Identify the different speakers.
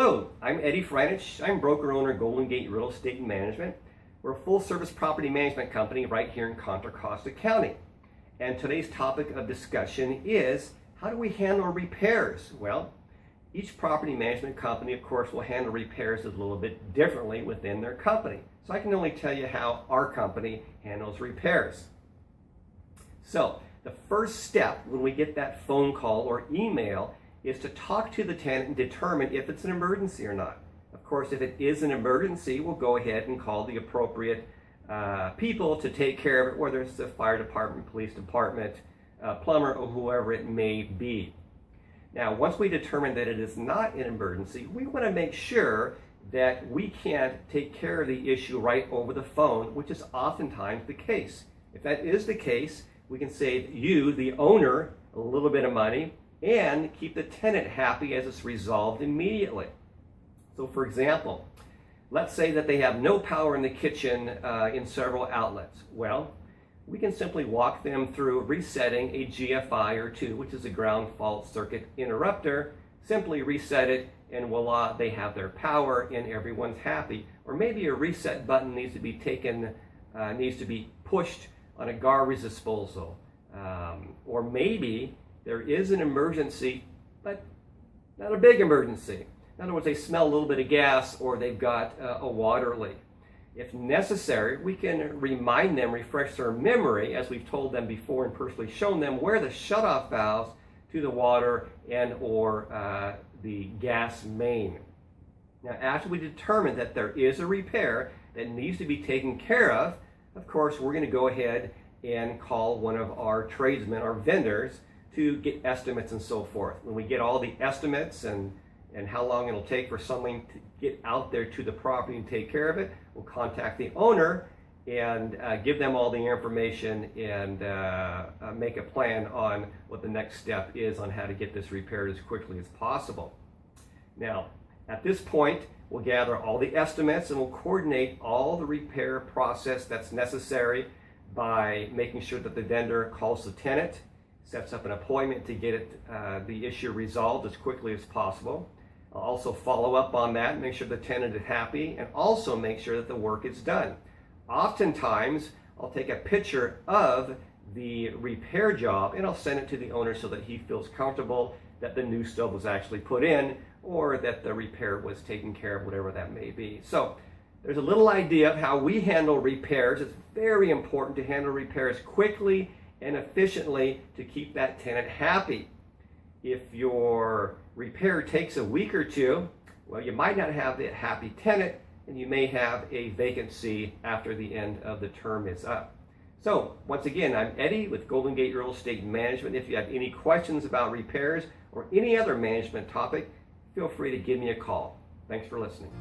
Speaker 1: Hello, I'm Eddie Freinich. I'm broker-owner Golden Gate Real Estate and Management. We're a full-service property management company right here in Concord, Costa County. And today's topic of discussion is, how do we handle repairs? Well, each property management company, of course, will handle repairs a little bit differently within their company. So I can only tell you how our company handles repairs. So the first step when we get that phone call or email is to talk to the tenant and determine if it's an emergency or not. Of course, if it is an emergency, we'll go ahead and call the appropriate people to take care of it, whether it's the fire department, police department, plumber, or whoever it may be. Now, once we determine that it is not an emergency, we want to make sure that we can't take care of the issue right over the phone, which is oftentimes the case. If that is the case, we can save you, the owner, a little bit of money and keep the tenant happy as it's resolved immediately. So for example, let's say that they have no power in the kitchen in several outlets. Well, we can simply walk them through resetting a GFI or two, which is a ground fault circuit interrupter, simply reset it, and voila, they have their power and everyone's happy. Or maybe a reset button needs to be taken, needs to be pushed on a garbage disposal. Or maybe there is an emergency, but not a big emergency. In other words, they smell a little bit of gas or they've got a water leak. If necessary, we can remind them, refresh their memory, as we've told them before and personally shown them, where the shutoff valves to the water and or the gas main. Now, after we determine that there is a repair that needs to be taken care of course, we're going to go ahead and call one of our tradesmen, our vendors, to get estimates and so forth. When we get all the estimates and how long it'll take for someone to get out there to the property and take care of it, we'll contact the owner and give them all the information and make a plan on what the next step is on how to get this repaired as quickly as possible. Now, at this point, we'll gather all the estimates and we'll coordinate all the repair process that's necessary by making sure that the vendor calls the tenant, sets up an appointment to get the issue resolved as quickly as possible. I'll also follow up on that, make sure the tenant is happy, and also make sure that the work is done. Oftentimes, I'll take a picture of the repair job and I'll send it to the owner so that he feels comfortable that the new stove was actually put in or that the repair was taken care of, whatever that may be. So there's a little idea of how we handle repairs. It's very important to handle repairs quickly and efficiently to keep that tenant happy. If your repair takes a week or two, well, you might not have the happy tenant and you may have a vacancy after the end of the term is up. So once again, I'm Eddie with Golden Gate Real Estate Management. If you have any questions about repairs or any other management topic, feel free to give me a call. Thanks for listening.